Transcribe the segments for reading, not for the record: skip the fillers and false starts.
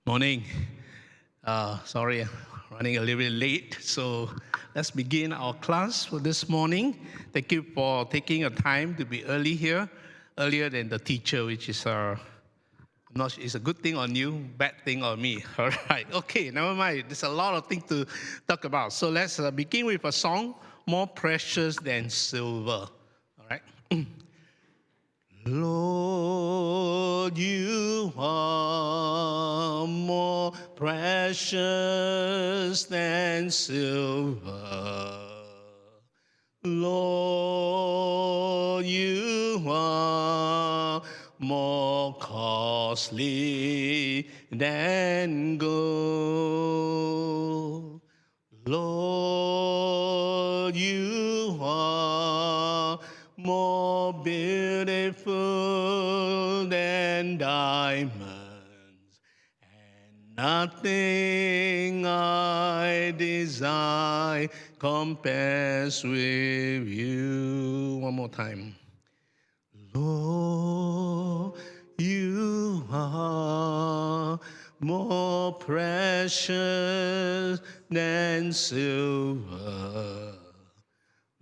Morning. Sorry, running a little bit late. So let's begin our class for this morning. Thank you for taking a time to be early here, earlier than the teacher, which is not. It's a good thing on you, bad thing on me. All right. Okay. Never mind. There's a lot of things to talk about. So let's begin with a song, "More Precious Than Silver." All right. Lord, you are more precious than silver. Lord, you are more costly than gold. Lord, you are more beautiful than diamonds, and nothing I desire compares with you. One more time. Lord, you are more precious than silver.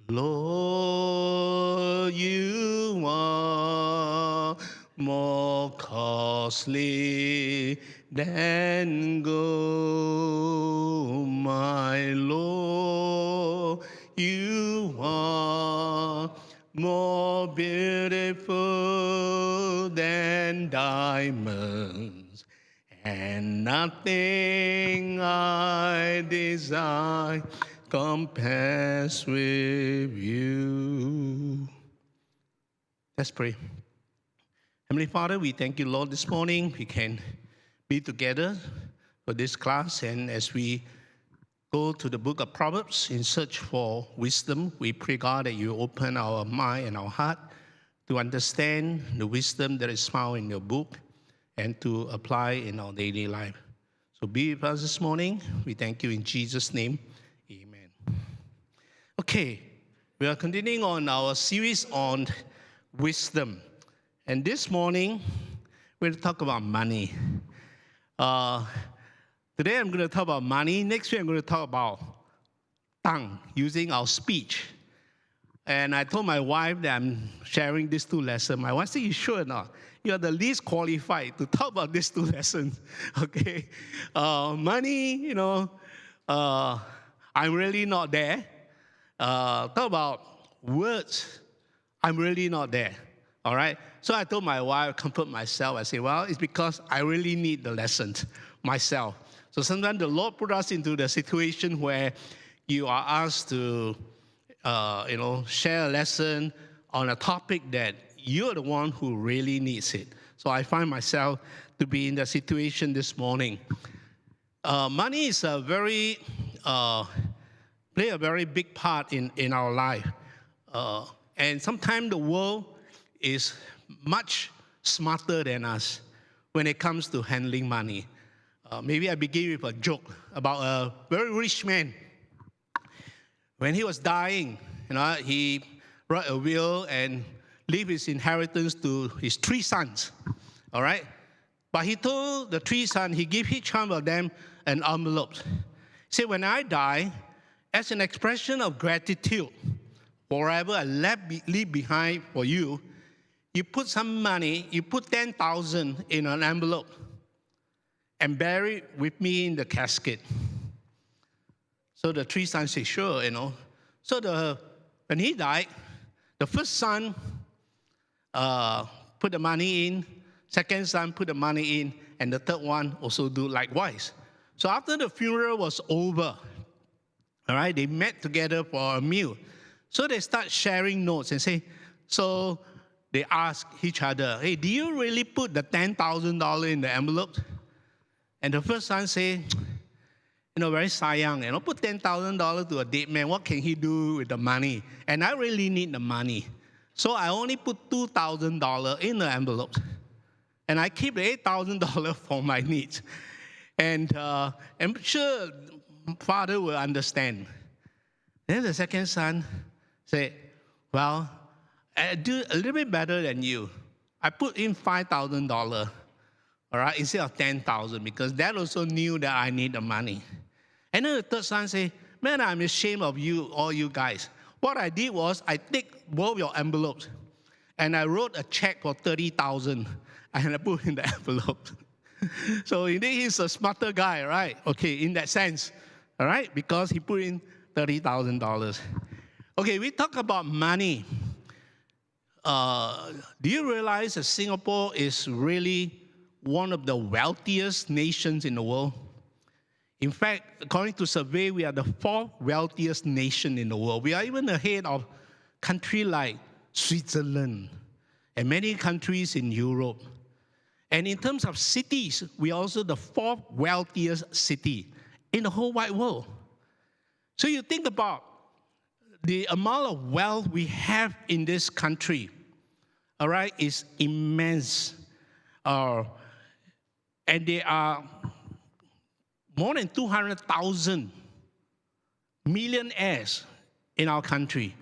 Lord, you are more costly than gold, my Lord. You are more beautiful than diamonds, and nothing I desire compares with you. Let's pray. Heavenly Father, we thank you, Lord, this morning. We can be together for this class, and as we go to the book of Proverbs in search for wisdom, we pray, God, that you open our mind and our heart to understand the wisdom that is found in your book and to apply in our daily life. So be with us this morning. We thank you in Jesus' name. Amen. Okay, we are continuing on our series on wisdom. And this morning, we're going to talk about money. Today, I'm going to talk about money. Next week, I'm going to talk about tongue, using our speech. And I told my wife that I'm sharing these two lessons. My wife said, "You sure or not? You are the least qualified to talk about these two lessons." Okay? Money, I'm really not there. Talk about words, I'm really not there. All right? So I told my wife, comfort myself. I said, well, it's because I really need the lessons myself. So sometimes the Lord put us into the situation where you are asked to, share a lesson on a topic that you're the one who really needs it. So I find myself to be in the situation this morning. Money is play a very big part in our life. And sometimes the world is much smarter than us when it comes to handling money. Maybe I begin with a joke about a very rich man. When he was dying, he wrote a will and leave his inheritance to his 3 sons. All right? But he told the 3 sons, he gave each one of them an envelope. He said, when I die, as an expression of gratitude for whatever I leave behind for you, you put some money, you put 10,000 in an envelope and bury it with me in the casket. So the 3 sons said, sure, So when he died, the first son put the money in, second son put the money in, and the third one also do likewise. So after the funeral was over, all right, they met together for a meal. So they start sharing notes and say, so they ask each other, hey, do you really put the $10,000 in the envelope? And the first son say, very sayang, put $10,000 to a dead man. What can he do with the money? And I really need the money. So I only put $2,000 in the envelope. And I keep the $8,000 for my needs. And I'm sure father will understand. Then the second son said, well, I do a little bit better than you. I put in $5,000. all right, instead of 10,000, because dad also knew that I need the money. And then the third son said, man, I'm ashamed of you, all you guys. What I did was I take both your envelopes and I wrote a check for 30,000 and I put in the envelope. So indeed, he's a smarter guy, right? Okay, in that sense, all right, because he put in $30,000. Okay, we talk about money. Do you realize that Singapore is really one of the wealthiest nations in the world? In fact, according to survey, we are the fourth wealthiest nation in the world. We are even ahead of countries like Switzerland and many countries in Europe. And in terms of cities, we are also the fourth wealthiest city in the whole wide world. So you think about the amount of wealth we have in this country, all right, is immense. And there are more than 200,000 millionaires in our country.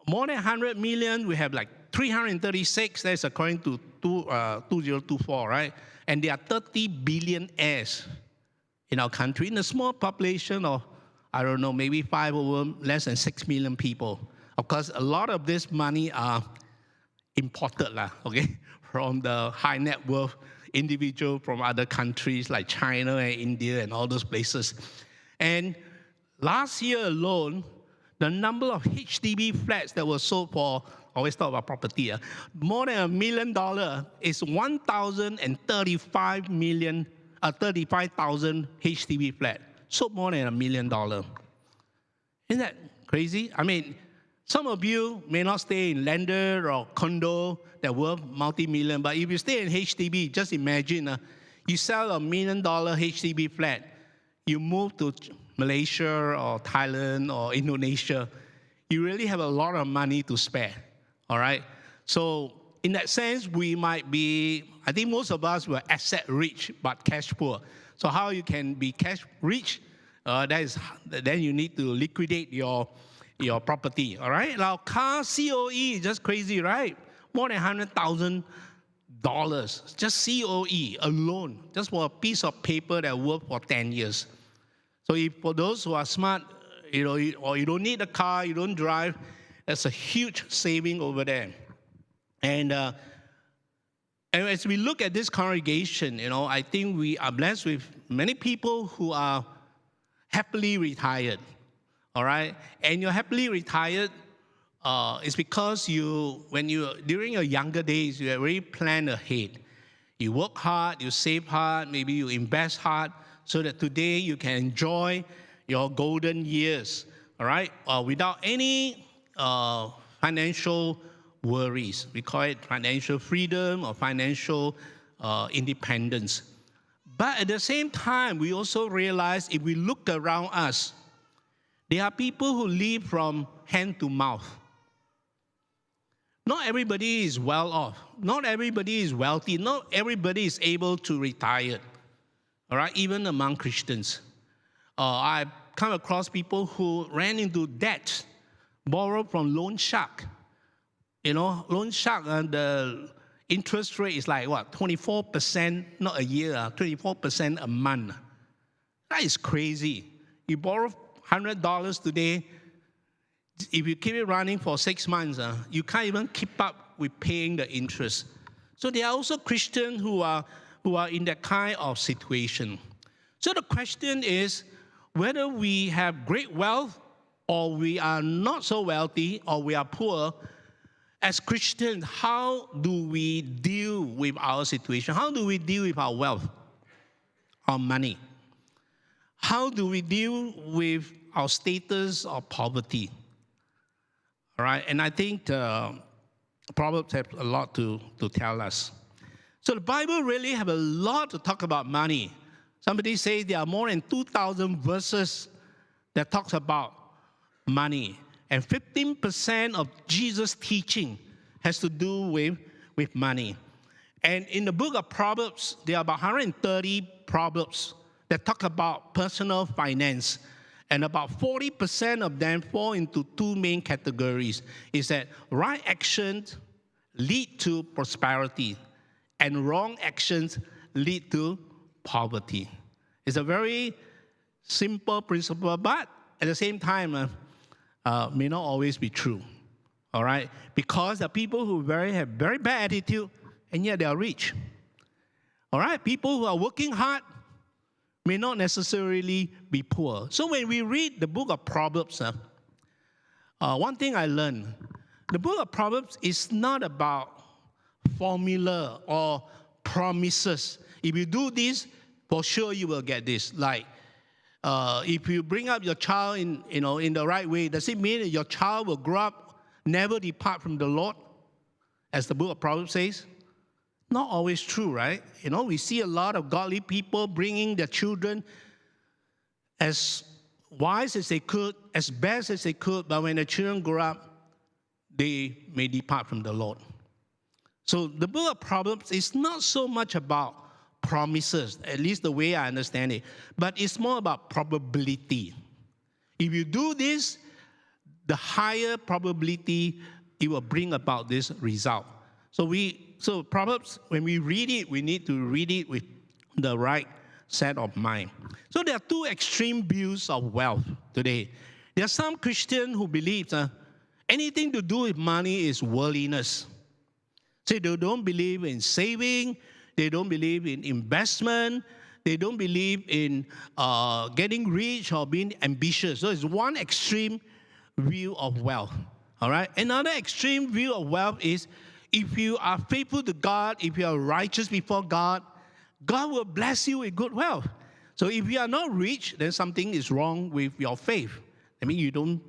More than 100 million, we have like 336, that's according to 2024, right? And there are 30 billionaires in our country, in a small population of, I don't know, maybe less than 6 million people. Of course, a lot of this money are imported, okay, from the high net worth individual from other countries like China and India and all those places. And last year alone, the number of HDB flats that were sold for, always talk about property, more than $1 million is 35,000 HDB flat, sold more than $1 million. Isn't that crazy? I mean, some of you may not stay in landed or condo that worth multi-million, but if you stay in HDB, just imagine you sell $1 million HDB flat, you move to Malaysia or Thailand or Indonesia, you really have a lot of money to spare, all right? So in that sense, we might be, I think most of us were asset rich but cash poor. So how you can be cash rich? Then you need to liquidate your property, all right? Now, car COE is just crazy, right? More than $100,000, just COE alone, just for a piece of paper that worked for 10 years. So if for those who are smart, or you don't need a car, you don't drive, that's a huge saving over there. And as we look at this congregation, I think we are blessed with many people who are happily retired, all right? And you're happily retired is because during your younger days, you already planned ahead. You work hard, you save hard, maybe you invest hard, so that today you can enjoy your golden years, all right? Without any financial worries. We call it financial freedom or financial independence. But at the same time, we also realize if we look around us, there are people who live from hand to mouth. Not everybody is well off. Not everybody is wealthy. Not everybody is able to retire, all right, even among Christians. I've come across people who ran into debt, borrowed from loan shark. Loan shark, the interest rate is like, 24%, not a year, 24% a month. That is crazy. You borrow $100 today, if you keep it running for 6 months, you can't even keep up with paying the interest. So there are also Christians who are in that kind of situation. So the question is whether we have great wealth or we are not so wealthy or we are poor. As Christians, how do we deal with our situation? How do we deal with our wealth, our money? How do we deal with our status of poverty? All right, and I think Proverbs have a lot to tell us. So the Bible really have a lot to talk about money. Somebody says there are more than 2,000 verses that talks about money. And 15% of Jesus' teaching has to do with money. And in the book of Proverbs, there are about 130 proverbs that talk about personal finance. And about 40% of them fall into two main categories. Is that right actions lead to prosperity, and wrong actions lead to poverty. It's a very simple principle, but at the same time, may not always be true. All right? Because the people who have very bad attitude, and yet they are rich. All right? People who are working hard may not necessarily be poor. So when we read the book of Proverbs, one thing I learned, the book of Proverbs is not about formula or promises. If you do this, for sure you will get this. Like, if you bring up your child in the right way, does it mean that your child will grow up, never depart from the Lord, as the book of Proverbs says? Not always true, right? We see a lot of godly people bringing their children as wise as they could, as best as they could, but when the children grow up, they may depart from the Lord. So the book of Proverbs is not so much about promises, at least the way I understand it, but it's more about probability. If you do this, the higher probability it will bring about this result. So Proverbs, when we read it, we need to read it with the right set of mind. So there are two extreme views of wealth today. There are some Christians who believe anything to do with money is worldliness. So they don't believe in saving, they don't believe in investment, they don't believe in getting rich or being ambitious. So it's one extreme view of wealth. All right? Another extreme view of wealth is if you are faithful to God, if you are righteous before God, God will bless you with good wealth. So if you are not rich, then something is wrong with your faith. I mean, you don't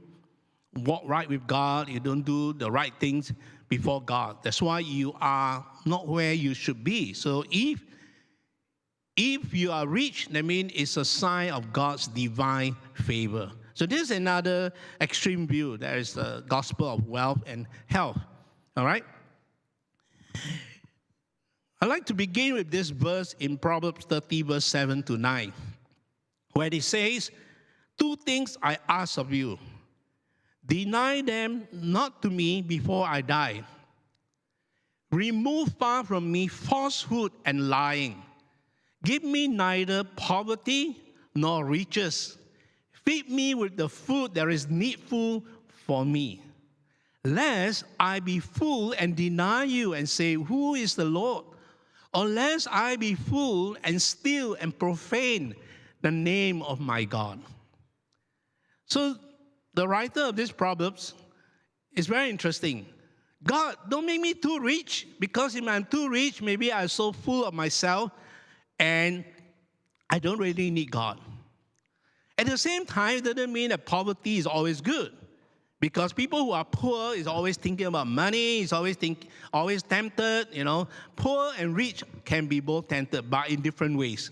walk right with God, you don't do the right things before God. That's why you are not where you should be. So if you are rich, that means it's a sign of God's divine favor. So this is another extreme view. There is the gospel of wealth and health. All right? I'd like to begin with this verse in Proverbs 30, verse 7 to 9, where it says, "Two things I ask of you. Deny them not to me before I die. Remove far from me falsehood and lying. Give me neither poverty nor riches. Feed me with the food that is needful for me. Lest I be full and deny you and say, who is the Lord? Or lest I be full and steal and profane the name of my God." So the writer of this Proverbs is very interesting. God, don't make me too rich, because if I'm too rich, maybe I'm so full of myself and I don't really need God. At the same time, it doesn't mean that poverty is always good, because people who are poor is always thinking about money, is always tempted, Poor and rich can be both tempted, but in different ways.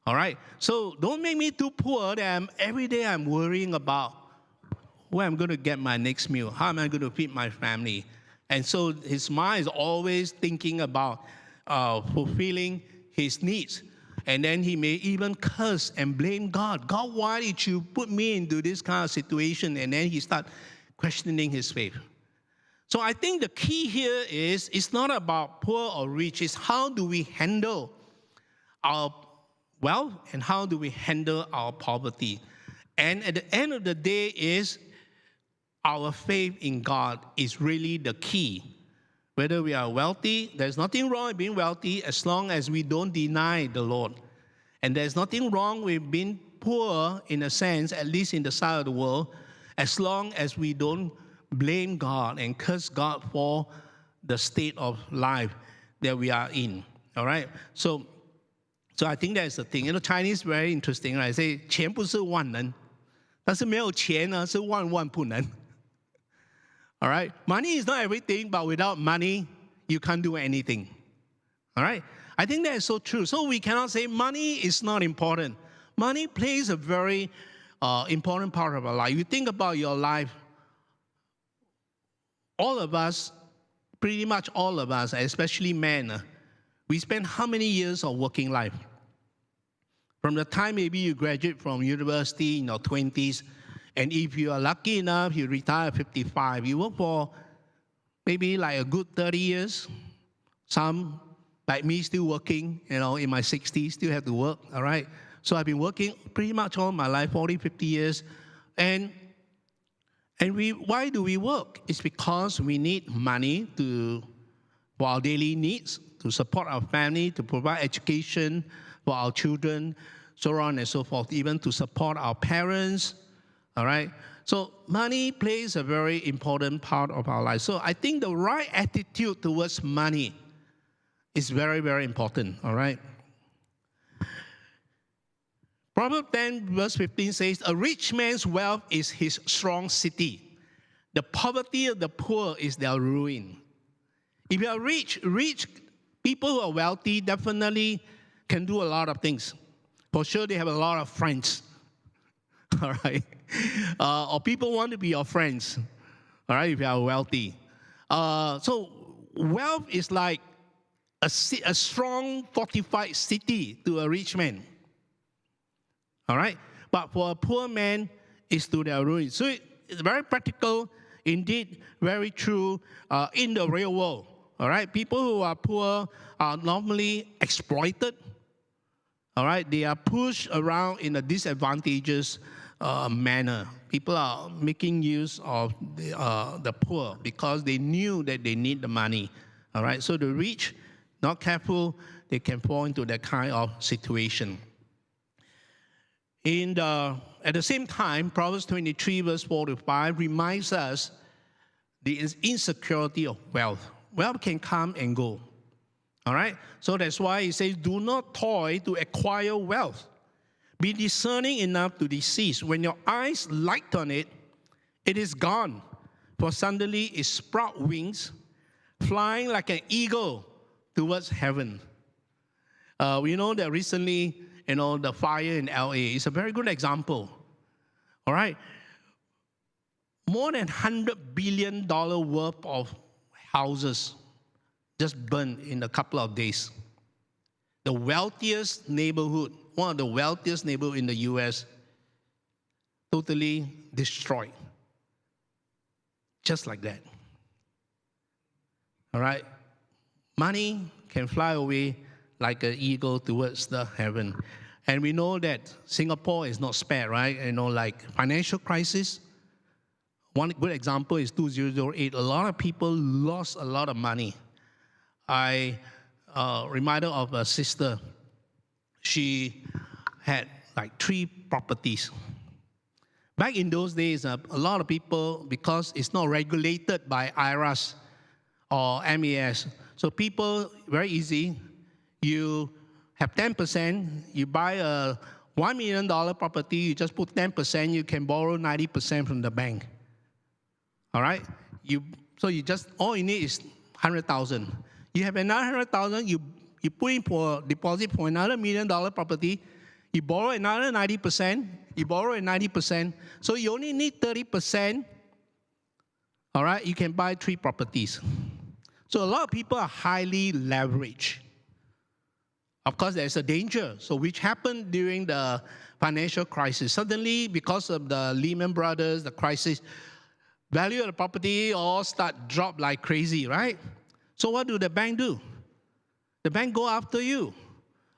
All right? So don't make me too poor that every day I'm worrying about where I'm going to get my next meal, how am I going to feed my family. And so his mind is always thinking about fulfilling his needs. And then he may even curse and blame God. God, why did you put me into this kind of situation? And then he starts questioning his faith. So I think the key here is it's not about poor or rich. It's how do we handle our wealth and how do we handle our poverty. And at the end of the day is our faith in God is really the key. Whether we are wealthy, there's nothing wrong with being wealthy as long as we don't deny the Lord. And there's nothing wrong with being poor in a sense, at least in the side of the world, as long as we don't blame God and curse God for the state of life that we are in. All right? So I think that's the thing. Chinese very interesting, right? Say, 钱不是万能，但是没有钱呢是万万不能。All right? Money is not everything, but without money, you can't do anything. All right? I think that is so true. So we cannot say money is not important. Money plays a very important part of our life. You think about your life, all of us, pretty much all of us, especially men, we spend how many years of working life? From the time maybe you graduate from university in your 20s, and if you are lucky enough, you retire at 55, you work for maybe like a good 30 years, some like me still working, in my 60s, still have to work, all right? So I've been working pretty much all my life, 40, 50 years. And why do we work? It's because we need money for our daily needs, to support our family, to provide education for our children, so on and so forth, even to support our parents, all right? So money plays a very important part of our life. So I think the right attitude towards money is very, very important, all right? Proverbs 10, verse 15 says, a rich man's wealth is his strong city. The poverty of the poor is their ruin. If you are rich people who are wealthy definitely can do a lot of things. For sure, they have a lot of friends, all right? Or people want to be your friends, all right, if you are wealthy. So wealth is like a strong, fortified city to a rich man, all right? But for a poor man, it's to their ruin. So it's very practical, indeed, very true in the real world, all right? People who are poor are normally exploited, all right? They are pushed around in a disadvantageous manner. People are making use of the poor because they knew that they need the money, all right? So the rich, not careful, they can fall into that kind of situation. At the same time, Proverbs 23, verse 4 to 5 reminds us the insecurity of wealth. Wealth can come and go, all right? So that's why he says, do not toil to acquire wealth. Be discerning enough to desist. When your eyes light on it, it is gone. For suddenly it sprout wings, flying like an eagle towards heaven. We know that recently, the fire in LA is a very good example. All right? More than $100 billion worth of houses just burned in a couple of days. The wealthiest neighborhood, one of the wealthiest neighborhoods in the US, totally destroyed. Just like that. All right? Money can fly away like an eagle towards the heaven. And we know that Singapore is not spared, right? Like financial crisis. One good example is 2008. A lot of people lost a lot of money. I reminded of a sister. She had like 3 properties. Back in those days, a lot of people, because it's not regulated by IRAS or MAS, so people, very easy, you have 10%, you buy a $1 million property, you just put 10%, you can borrow 90% from the bank. All right? All you need is 100,000. You have another 100,000, you put in for deposit for another $1 million property, you borrow another 90%, you borrow 90%, so you only need 30%, all right? You can buy 3 properties. So a lot of people are highly leveraged. Of course, there's a danger. So which happened during the financial crisis. Suddenly, because of the Lehman Brothers, the crisis, value of the property all drop like crazy, right? So what do the bank do? The bank go after you,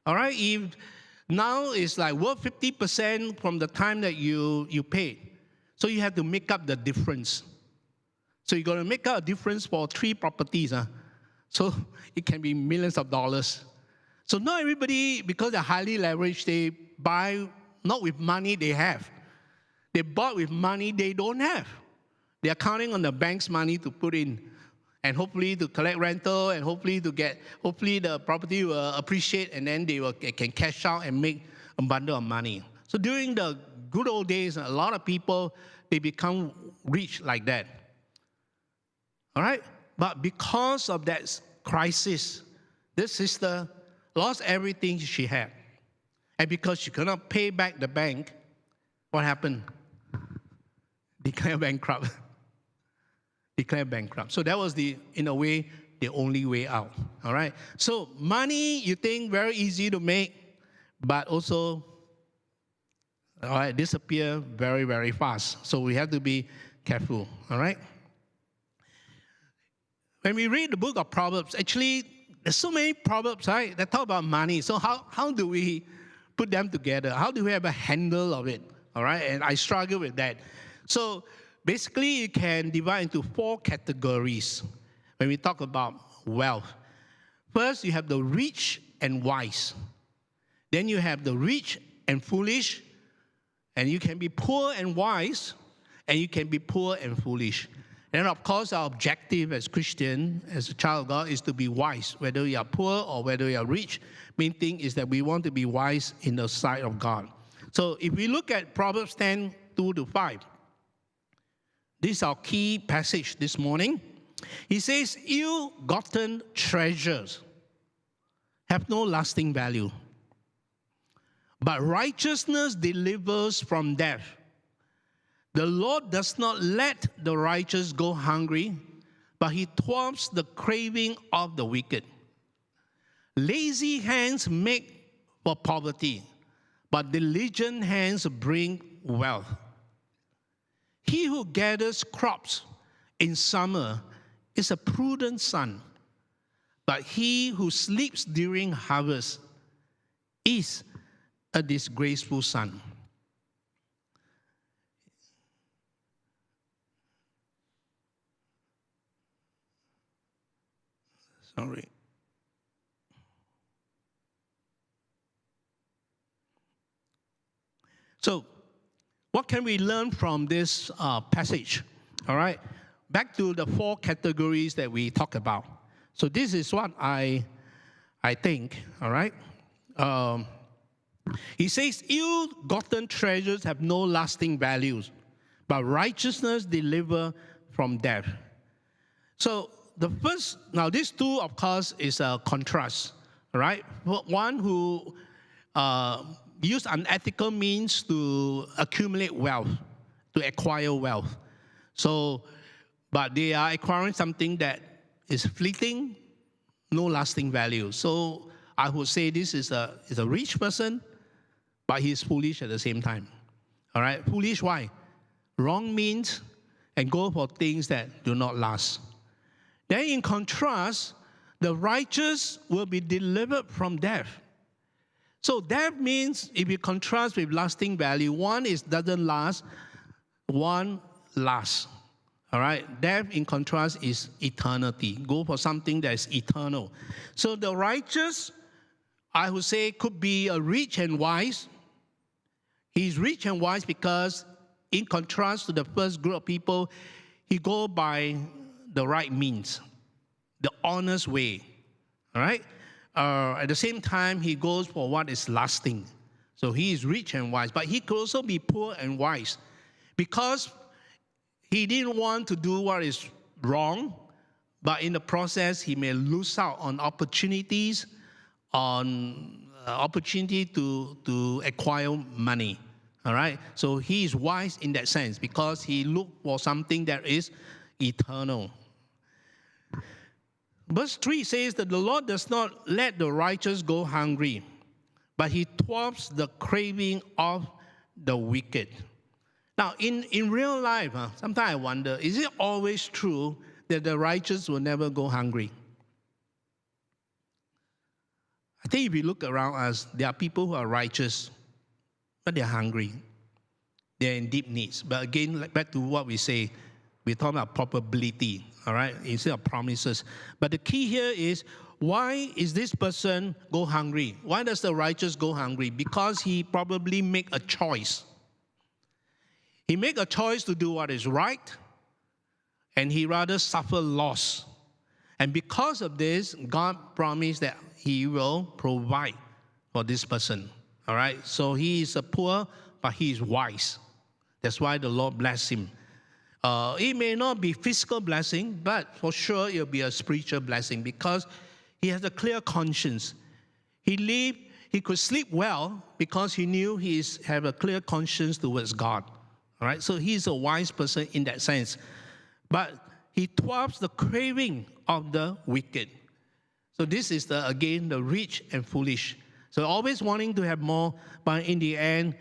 all right? If now it's like worth 50% from the time that you paid. So you have to make up the difference. So you're going to make up a difference for 3 properties. So it can be millions of dollars. So not everybody, because they're highly leveraged, they buy not with money they have. They bought with money they don't have. They're counting on the bank's money to put in, and hopefully to collect rental, and hopefully the property will appreciate, and then they can cash out and make a bundle of money. So during the good old days, a lot of people, they become rich like that. All right? But because of that crisis, this sister lost everything she had. And because she could not pay back the bank, what happened? Declared bankrupt. Declared bankrupt. So that was in a way, the only way out. All right? So money, you think very easy to make, but also, all right, disappear very, very fast. So we have to be careful. All right? When we read the book of Proverbs, actually, there's so many proverbs, right, that talk about money. So how do we put them together? How do we have a handle of it? All right, and I struggle with that. So basically, you can divide into 4 categories when we talk about wealth. First, you have the rich and wise. Then you have the rich and foolish. And you can be poor and wise, and you can be poor and foolish. And of course, our objective as Christian, as a child of God, is to be wise, whether you are poor or whether you are rich. Main thing is that we want to be wise in the sight of God. So if we look at Proverbs 10, 2-5, this is our key passage this morning. He says, ill-gotten treasures have no lasting value, but righteousness delivers from death. The Lord does not let the righteous go hungry, but he thwarts the craving of the wicked. Lazy hands make for poverty, but diligent hands bring wealth. He who gathers crops in summer is a prudent son, but he who sleeps during harvest is a disgraceful son. Sorry. So, what can we learn from this passage? All right, back to the 4 categories that we talked about. So this is what I think. All right. He says, ill-gotten treasures have no lasting values, but righteousness delivers from death. So the first, now these 2, of course, is a contrast, right? One who use unethical means to accumulate wealth, to acquire wealth. So, but they are acquiring something that is fleeting, no lasting value. So I would say this is a rich person, but he's foolish at the same time. All right, foolish, why? Wrong means and go for things that do not last. Then in contrast, the righteous will be delivered from death. So death means, if you contrast with lasting value, one is doesn't last, one lasts. All right, death in contrast is eternity. Go for something that is eternal. So the righteous, I would say, could be a rich and wise. He's rich and wise because, in contrast to the first group of people, he go by the right means, the honest way. All right. At the same time, he goes for what is lasting. So he is rich and wise, but he could also be poor and wise because he didn't want to do what is wrong, but in the process, he may lose out on opportunities, on opportunity to acquire money. All right? So he is wise in that sense because he looked for something that is eternal. Verse 3 says that the Lord does not let the righteous go hungry, but he thwarts the craving of the wicked. Now, in real life, sometimes I wonder, is it always true that the righteous will never go hungry? I think if you look around us, there are people who are righteous, but they're hungry. They're in deep needs. But again, back to what we say, we're talking about probability, all right, instead of promises. But the key here is, why is this person go hungry? Why does the righteous go hungry? Because he probably make a choice. He make a choice to do what is right, and he rather suffer loss. And because of this, God promised that he will provide for this person, all right? So he is a poor, but he is wise. That's why the Lord bless him. It may not be physical blessing, but for sure it'll be a spiritual blessing because he has a clear conscience. He could sleep well because he knew he have a clear conscience towards God. All right, so he's a wise person in that sense. But he thwarts the craving of the wicked. So this is, again, the rich and foolish. So always wanting to have more, but in the end,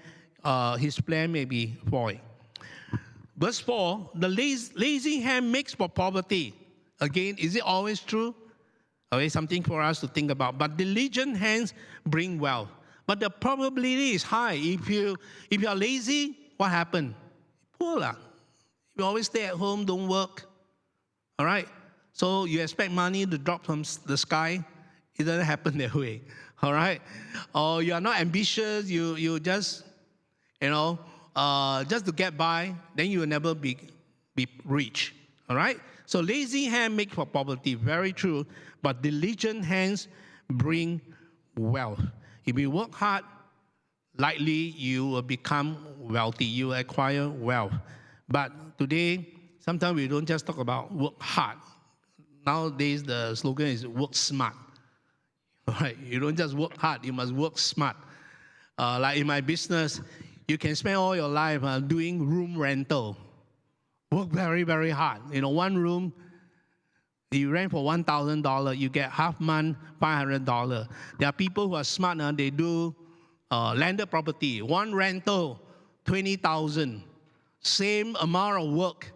his plan may be void. Verse 4, the lazy hand makes for poverty. Again, is it always true? Okay, something for us to think about. But diligent hands bring wealth. But the probability is high. If you are lazy, what happened? Poor lah. You always stay at home, don't work. All right? So you expect money to drop from the sky. It doesn't happen that way. All right? Or you are not ambitious. You just, just to get by, then you will never be rich. All right? So lazy hand make for poverty. Very true. But diligent hands bring wealth. If you work hard, likely you will become wealthy. You will acquire wealth. But today, sometimes we don't just talk about work hard. Nowadays, the slogan is work smart. All right? You don't just work hard, you must work smart. Like in my business, you can spend all your life doing room rental. Work very, very hard. One room, you rent for $1,000, you get half month, $500. There are people who are smart, they do landed property. One rental, $20,000. Same amount of work.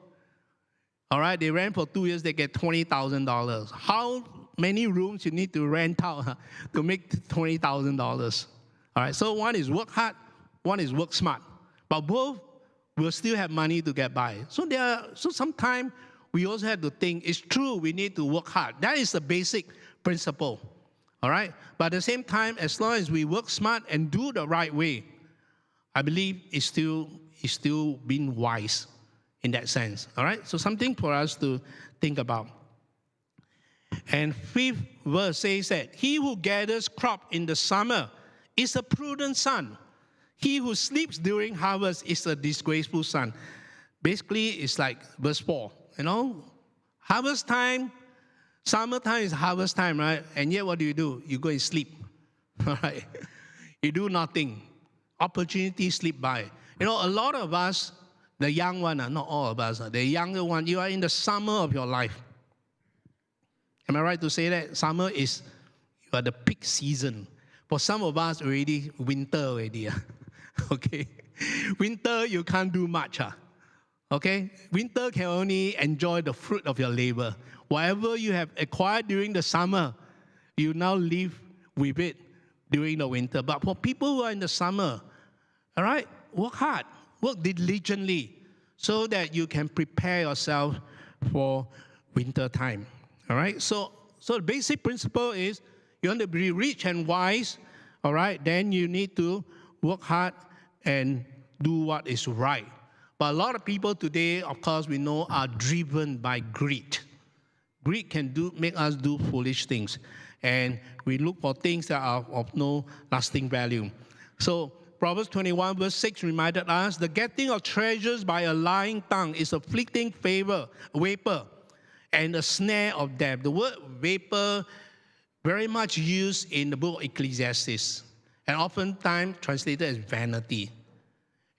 All right, they rent for 2 years, they get $20,000. How many rooms you need to rent out to make $20,000? All right, so one is work hard, one is work smart. But both will still have money to get by. So sometimes we also have to think, it's true, we need to work hard. That is the basic principle. All right? But at the same time, as long as we work smart and do the right way, I believe it's still being wise in that sense. All right? So something for us to think about. And 5th verse says that he who gathers crop in the summer is a prudent son. He who sleeps during harvest is a disgraceful son. Basically, it's like verse 4. Harvest time, summertime is harvest time, right? And yet what do? You go and sleep. All right? You do nothing. Opportunity slip by. A lot of us, the young one, not all of us, the younger one, you are in the summer of your life. Am I right to say that? Summer is, you are the peak season. For some of us, already winter already. Okay? Winter, you can't do much. Okay? Winter can only enjoy the fruit of your labor. Whatever you have acquired during the summer, you now live with it during the winter. But for people who are in the summer, all right, work hard, work diligently so that you can prepare yourself for winter time. All right? So the basic principle is you want to be rich and wise, all right? Then you need to work hard and do what is right. But a lot of people today, of course, we know, are driven by greed. Greed can make us do foolish things. And we look for things that are of no lasting value. So Proverbs 21 verse 6 reminded us, the getting of treasures by a lying tongue is a fleeting vapor and a snare of death. The word vapor very much used in the book of Ecclesiastes and oftentimes translated as vanity.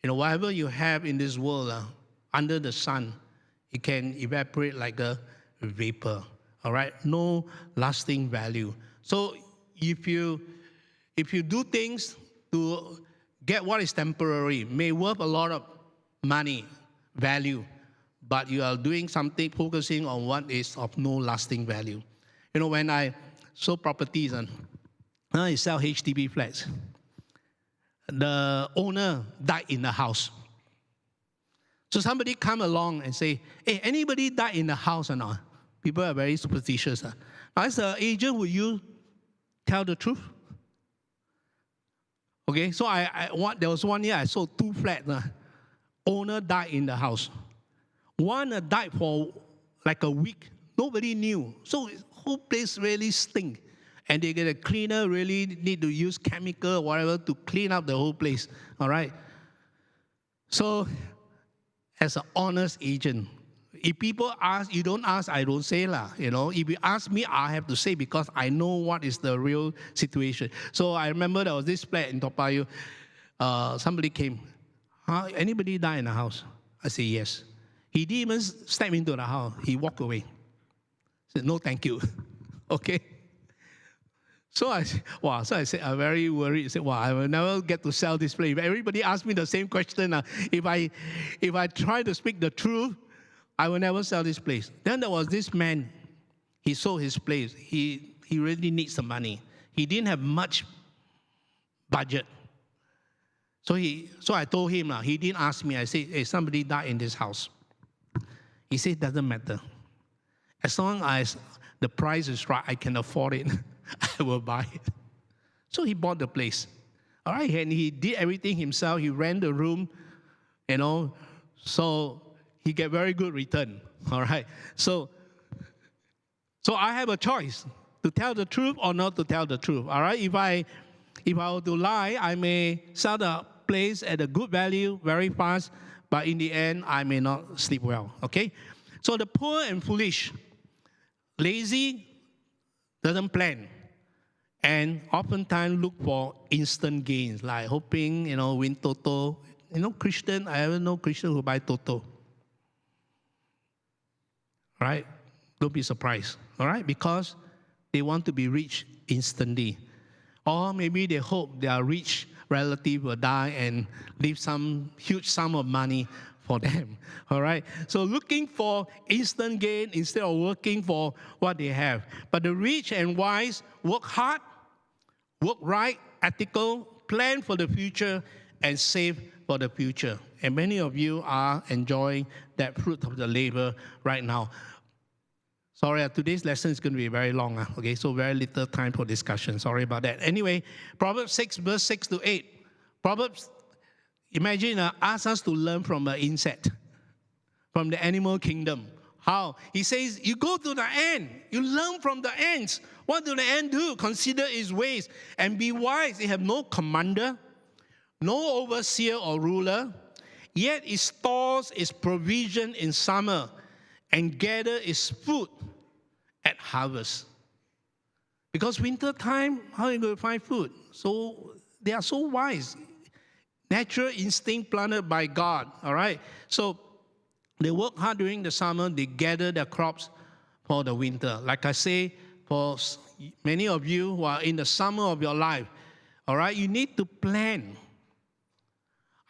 Whatever you have in this world under the sun, it can evaporate like a vapor. All right? No lasting value. So if you do things to get what is temporary, may worth a lot of money, value, but you are doing something focusing on what is of no lasting value. When I sold properties and I sell HDB flats, the owner died in the house. So somebody come along and say, hey, anybody died in the house or not? People are very superstitious. Now, as an agent, would you tell the truth? Okay, so there was one year I sold 2 flats. Owner died in the house. One died for like a week. Nobody knew. So the whole place really stink. And they get a cleaner, really need to use chemical or whatever to clean up the whole place. All right? So, as an honest agent, if people ask, you don't ask, I don't say lah. If you ask me, I have to say because I know what is the real situation. So I remember there was this flat in Toa Payoh. Somebody came. Anybody die in the house? I said, yes. He didn't even step into the house. He walked away. I said, no, thank you. Okay? So I said, I'm very worried. I said, I will never get to sell this place. If everybody asks me the same question, if I try to speak the truth, I will never sell this place. Then there was this man. He sold his place. He he really needs the money. He didn't have much budget. So I told him, he didn't ask me. I said, hey, somebody died in this house. He said, doesn't matter. As long as the price is right, I can afford it, I will buy it. So he bought the place. All right, and he did everything himself. He ran the room, so he get very good return. All right, so I have a choice to tell the truth or not to tell the truth. All right, if I were to lie, I may sell the place at a good value very fast, but in the end, I may not sleep well. Okay, so the poor and foolish, lazy, doesn't plan, and oftentimes look for instant gains, like hoping, win Toto. Christian, I ever know Christian who buy Toto. Right? Don't be surprised. All right? Because they want to be rich instantly. Or maybe they hope their rich relative will die and leave some huge sum of money for them. All right? So looking for instant gain instead of working for what they have. But the rich and wise work hard, work right, ethical, plan for the future, and save for the future. And many of you are enjoying that fruit of the labor right now. Sorry, today's lesson is going to be very long. Okay, so very little time for discussion. Sorry about that. Anyway, Proverbs 6, verse 6 to 8. Proverbs, imagine, asks us to learn from an insect, from the animal kingdom. How? He says, you go to the ant. You learn from the ants. What do the ant do? Consider its ways and be wise. It have no commander, no overseer or ruler, yet it stores its provision in summer and gather its food at harvest. Because winter time, how are you going to find food? So they are so wise. Natural instinct planted by God, all right? So they work hard during the summer. They gather their crops for the winter. Like I say, for many of you who are in the summer of your life, all right, you need to plan.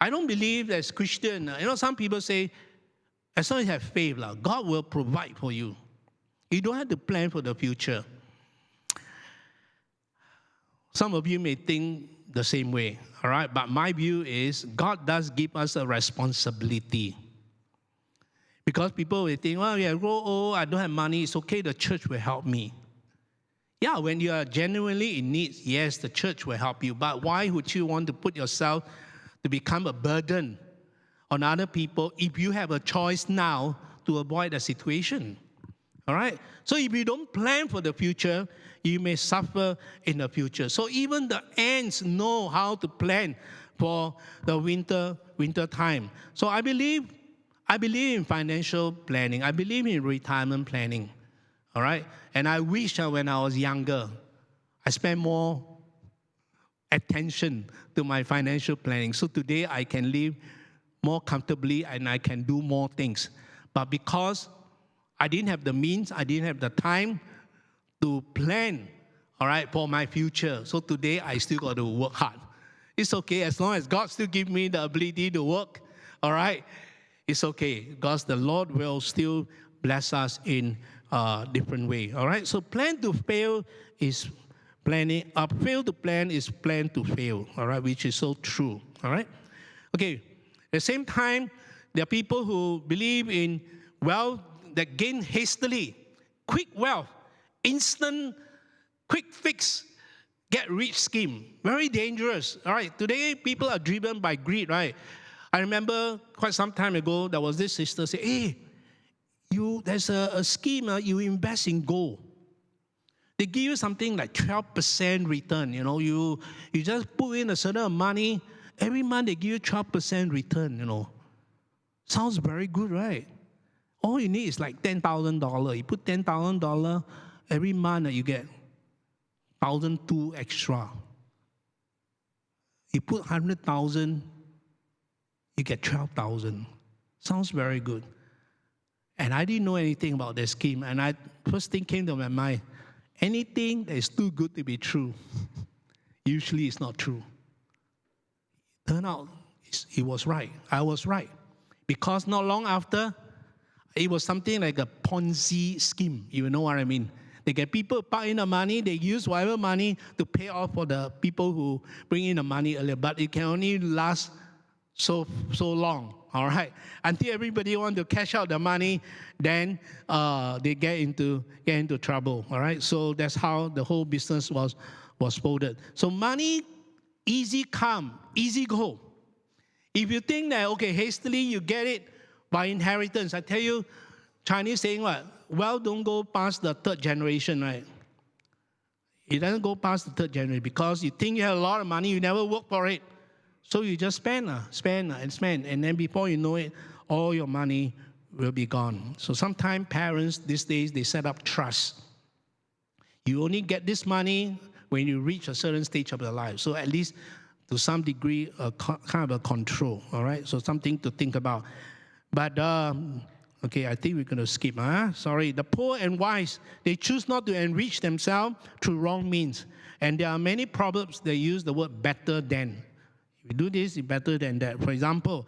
I don't believe as Christian, some people say, as long as you have faith, God will provide for you. You don't have to plan for the future. Some of you may think the same way, all right? But my view is God does give us a responsibility. Because people will think, well, I grow old, I don't have money, it's okay, the church will help me. Yeah, when you are genuinely in need, yes, the church will help you. But why would you want to put yourself to become a burden on other people if you have a choice now to avoid the situation? All right? So if you don't plan for the future, you may suffer in the future. So even the ants know how to plan for the winter time. So I believe in financial planning. I believe in retirement planning. All right? And I wish when I was younger, I spent more attention to my financial planning. So today I can live more comfortably and I can do more things. But because I didn't have the means, I didn't have the time to plan, all right, for my future. So today I still got to work hard. It's okay as long as God still give me the ability to work, all right? It's okay because the Lord will still bless us in a different way, all right? So plan to fail is planning, fail to plan is plan to fail, all right, which is so true, all right? Okay, at the same time, there are people who believe in wealth that gain hastily, quick wealth, instant, quick fix, get rich scheme. Very dangerous, all right? Today, people are driven by greed, right? I remember quite some time ago, there was this sister say, hey, there's a scheme, you invest in gold. They give you something like 12% return, you just put in a certain amount of money, every month they give you 12% return, Sounds very good, right? All you need is like $10,000. You put $10,000, every month you get $1,200 extra. You put $100,000, you get $12,000. Sounds very good. And I didn't know anything about this scheme. And first thing came to my mind, anything that is too good to be true, usually it's not true. Turned out, he was right. I was right. Because not long after, it was something like a Ponzi scheme. You know what I mean? They get people park in the money. They use whatever money to pay off for the people who bring in the money earlier. But it can only last so long, all right? Until everybody want to cash out the money, then they get into trouble, all right? So that's how the whole business was folded. So money, easy come, easy go. If you think that, okay, hastily you get it by inheritance, I tell you, Chinese saying what? Well, don't go past the third generation, right? It doesn't go past the third generation because you think you have a lot of money, you never work for it. So you just spend. And then before you know it, all your money will be gone. So sometimes parents these days, they set up trust. You only get this money when you reach a certain stage of your life. So at least to some degree, kind of a control, all right? So something to think about. But, okay, I think we're going to skip. Sorry. The poor and wise, they choose not to enrich themselves through wrong means. And there are many proverbs that use the word better than. If you do this, it's better than that. For example,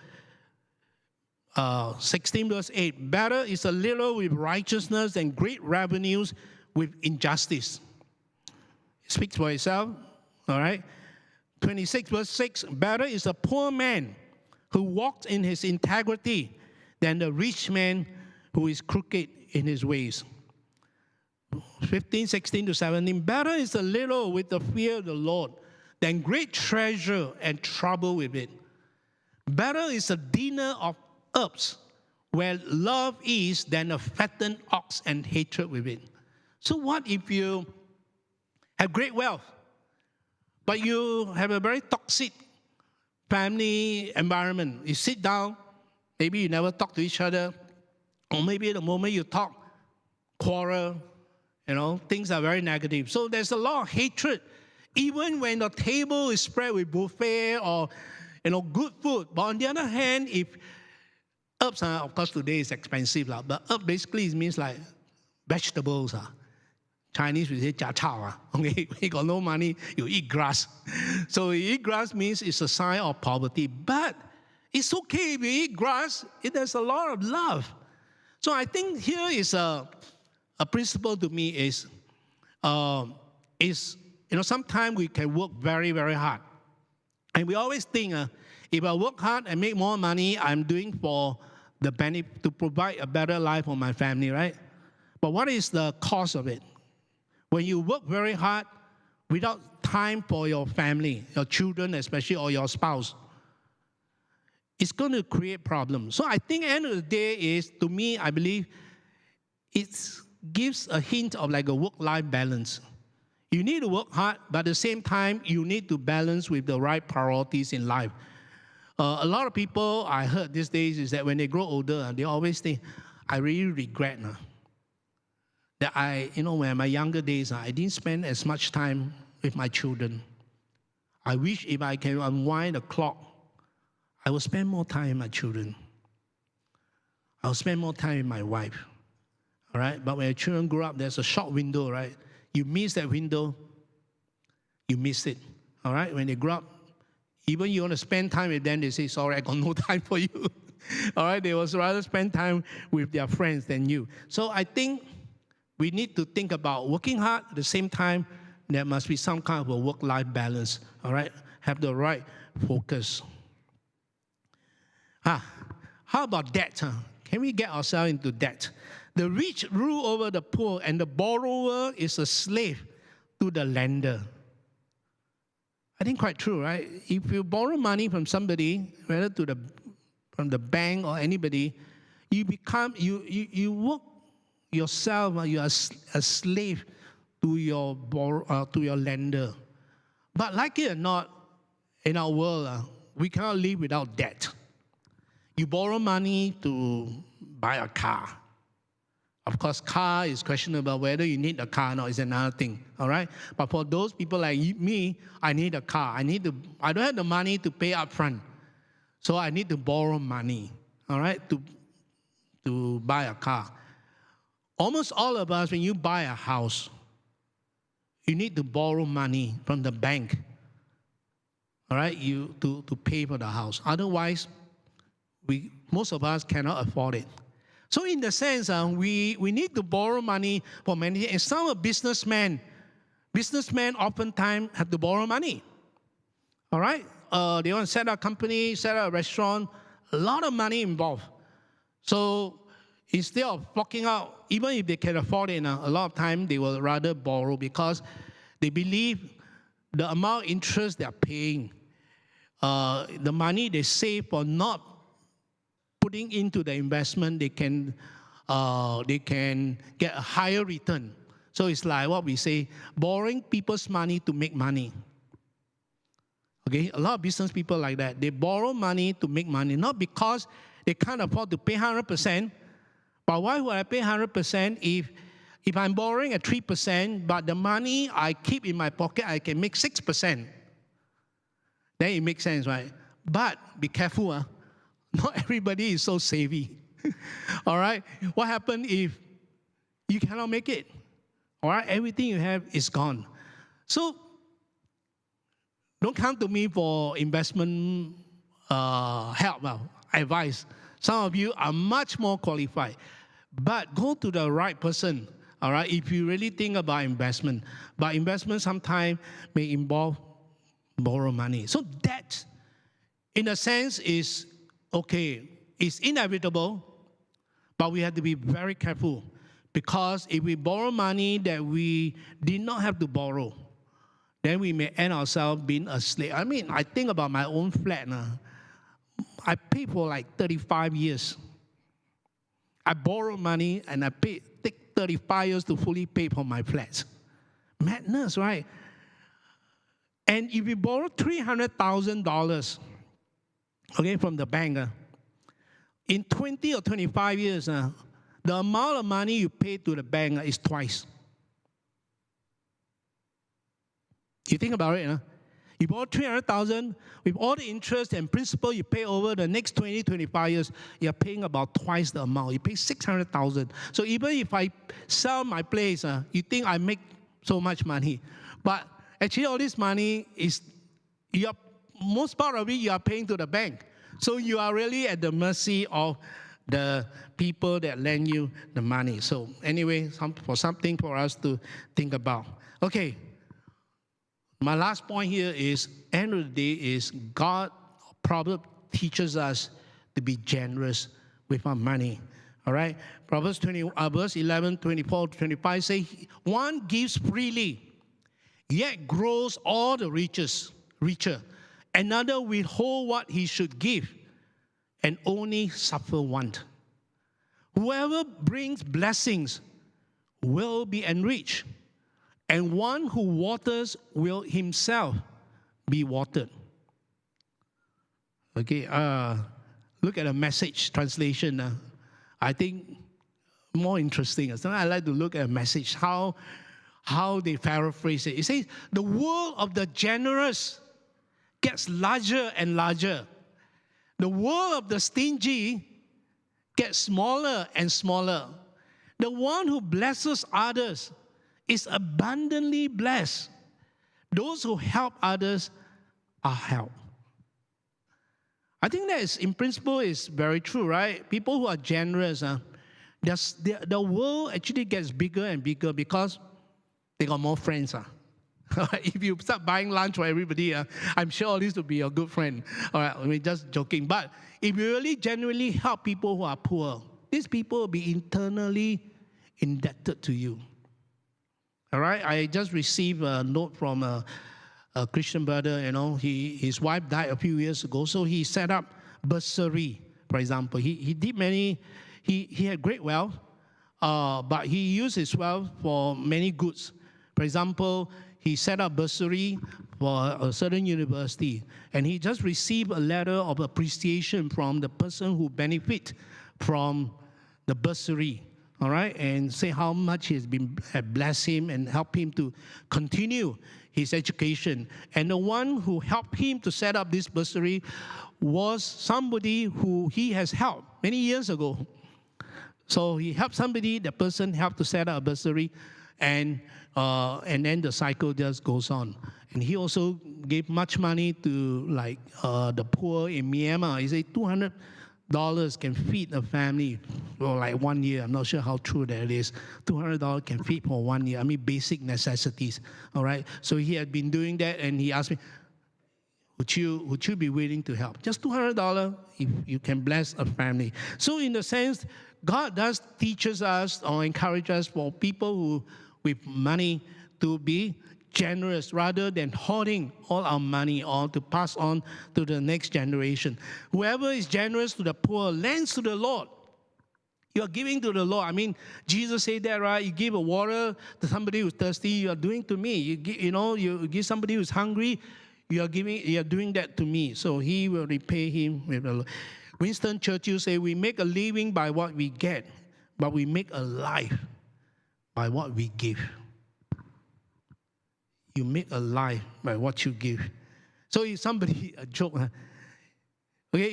16 verse 8, better is a little with righteousness than great revenues with injustice. It speaks for itself, all right? 26 verse 6, better is a poor man who walks in his integrity than the rich man who is crooked in his ways. 15, 16 to 17, better is a little with the fear of the Lord than great treasure and trouble with it. Better is a dinner of herbs where love is than a fattened ox and hatred with it. So what if you have great wealth, but you have a very toxic family environment? You sit down, maybe you never talk to each other, or maybe the moment you talk, quarrel, things are very negative. So there's a lot of hatred, even when the table is spread with buffet or, good food. But on the other hand, if herbs, of course today is expensive, but herb basically it means like vegetables. Chinese we say jia chao. Okay, you got no money, you eat grass. So you eat grass means it's a sign of poverty. But it's okay if you eat grass, there's a lot of love. So I think here is a principle to me is sometimes we can work very, very hard. And we always think, if I work hard and make more money, I'm doing for the benefit, to provide a better life for my family, right? But what is the cost of it? When you work very hard without time for your family, your children especially, or your spouse, it's going to create problems. So I think at the end of the day is, to me, I believe it gives a hint of like a work-life balance. You need to work hard, but at the same time, you need to balance with the right priorities in life. A lot of people I heard these days is that when they grow older, they always think, I really regret that when my younger days, I didn't spend as much time with my children. I wish if I can unwind the clock, I will spend more time with my children. I'll spend more time with my wife. All right? But when your children grow up, there's a short window, right? You miss that window, you miss it. All right? When they grow up, even you want to spend time with them, they say, sorry, I got no time for you. All right? They would rather spend time with their friends than you. So I think we need to think about working hard. At the same time, there must be some kind of a work-life balance. All right? Have the right focus. How about debt? Can we get ourselves into debt? The rich rule over the poor, and the borrower is a slave to the lender. I think quite true, right? If you borrow money from somebody, whether from the bank or anybody, you work yourself. You are a slave to your lender. But like it or not, in our world, we cannot live without debt. You borrow money to buy a car. Of course, car is questionable. Whether you need a car or not is another thing, all right? But for those people like me, I need a car. I don't have the money to pay up front. So I need to borrow money, all right, to buy a car. Almost all of us, when you buy a house, you need to borrow money from the bank, all right, to pay for the house. Otherwise, most of us cannot afford it. So in the sense, we need to borrow money for many. And some businessmen oftentimes have to borrow money. All right? They want to set up a company, set up a restaurant, a lot of money involved. So instead of forking out, even if they can afford it, a lot of time they will rather borrow because they believe the amount of interest they are paying, the money they save for not putting into the investment, they can get a higher return. So it's like what we say, borrowing people's money to make money. Okay, a lot of business people like that. They borrow money to make money, not because they can't afford to pay 100%, but why would I pay 100% if I'm borrowing at 3%, but the money I keep in my pocket, I can make 6%? Then it makes sense, right? But be careful, not everybody is so savvy. All right? What happens if you cannot make it? All right? Everything you have is gone. So don't come to me for investment help, advice. Some of you are much more qualified. But go to the right person, all right, if you really think about investment. But investment sometimes may involve borrow money. So debt, in a sense, is okay. It's inevitable, but we have to be very careful. Because if we borrow money that we did not have to borrow, then we may end ourselves being a slave. I mean, I think about my own flat now. I paid for like 35 years. I borrowed money and I take 35 years to fully pay for my flats. Madness, right? And if you borrow $300,000, okay, from the bank, in 20 or 25 years, the amount of money you pay to the bank is twice. You think about it, you borrow $300,000 with all the interest and principal you pay over the next 20, 25 years, you're paying about twice the amount. You pay $600,000. So even if I sell my place, you think I make so much money. But actually all this money is, most part of it you are paying to the bank. So you are really at the mercy of the people that lend you the money. So anyway, something for us to think about. Okay. My last point here is, end of the day, is God Proverbs teaches us to be generous with our money. All right? Proverbs verse 11, 24 to 25 say, one gives freely, yet grows all the richer. Another withhold what he should give, and only suffer want. Whoever brings blessings will be enriched, and one who waters will himself be watered. Okay, look at the Message translation. I think more interesting. Sometimes I like to look at a Message, how they paraphrase it. It says, the world of the generous gets larger and larger. The world of the stingy gets smaller and smaller. The one who blesses others is abundantly blessed. Those who help others are helped. I think that is, in principle, is very true, right? People who are generous, the world actually gets bigger and bigger because they got more friends. If you start buying lunch for everybody, I'm sure all this will be your good friend. All right, we're just joking. But if you really genuinely help people who are poor, these people will be internally indebted to you. All right, I just received a note from a Christian brother. His wife died a few years ago, so he set up bursary. For example, he did many. He had great wealth, but he used his wealth for many goods. For example, he set up bursary for a certain university, and he just received a letter of appreciation from the person who benefit from the bursary. All right, and say how much he has blessed him and helped him to continue his education. And the one who helped him to set up this bursary was somebody who he has helped many years ago. So he helped somebody, the person helped to set up a bursary, and then the cycle just goes on. And he also gave much money to the poor in Myanmar. He said $200 can feed a family for like 1 year. I'm not sure how true that is. $200 can feed for 1 year. I mean, basic necessities, all right? So he had been doing that, and he asked me, would you be willing to help? Just $200 if you can bless a family. So in the sense, God does teaches us or encourage us for people who with money to be generous rather than hoarding all our money or to pass on to the next generation. Whoever is generous to the poor lends to the Lord. You are giving to the Lord. I mean, Jesus said that, right? You give a water to somebody who's thirsty, you are doing to me. You give somebody who's hungry, you are doing that to me. So he will repay him with the Lord. Winston Churchill said, we make a living by what we get, but we make a life by what we give. You make a life by what you give. So if somebody, a joke, okay,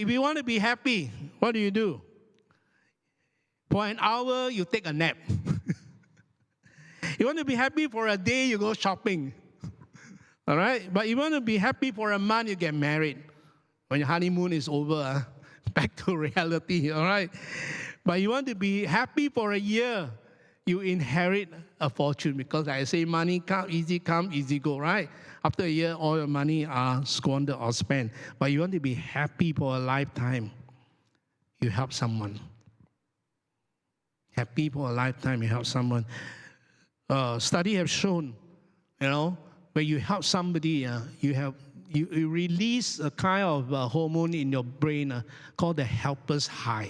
if you want to be happy, what do? For an hour, you take a nap. You want to be happy for a day, you go shopping. All right? But you want to be happy for a month, you get married. When your honeymoon is over, back to reality, all right? But you want to be happy for a year, you inherit a fortune. Because like I say, money come, easy go, right? After a year, all your money are squandered or spent. But you want to be happy for a lifetime, you help someone. Happy for a lifetime, you help someone. Study have shown, when you help somebody, you release a kind of hormone in your brain called the helper's high.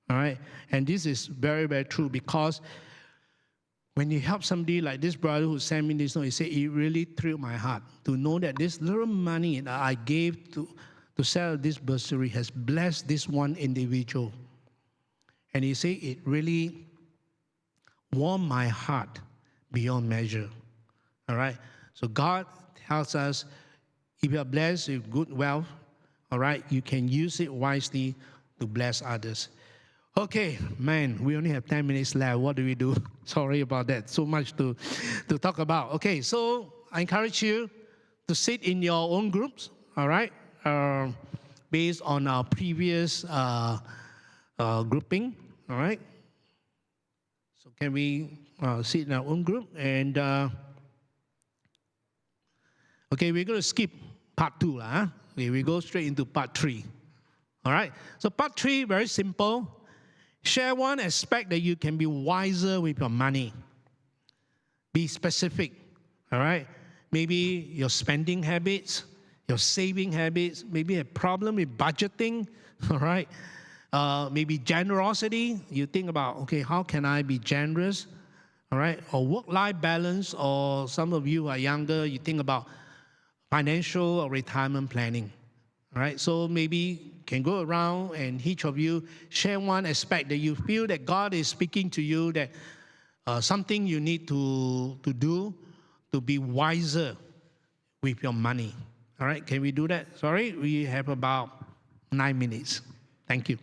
All right? And this is very, very true because when you help somebody like this brother who sent me this note, he said, it really thrilled my heart to know that this little money that I gave to sell this bursary has blessed this one individual. And he said, it really warmed my heart beyond measure. All right? So God tells us, if you are blessed with good wealth, all right, you can use it wisely to bless others. Okay, man, we only have 10 minutes left. What do we do? Sorry about that. So much to talk about. Okay, so I encourage you to sit in your own groups, all right, based on our previous grouping, all right? So can we sit in our own group? And, okay, we're going to skip part 2. We go straight into part 3. All right? So part 3, very simple. Share one aspect that you can be wiser with your money. Be specific. All right? Maybe your spending habits, your saving habits, maybe a problem with budgeting. All right? Maybe generosity. You think about, okay, how can I be generous? All right? Or work-life balance, or some of you who are younger, you think about financial or retirement planning, all right? So maybe you can go around and each of you share one aspect that you feel that God is speaking to you, that something you need to do to be wiser with your money, all right? Can we do that? Sorry, we have about 9 minutes. Thank you.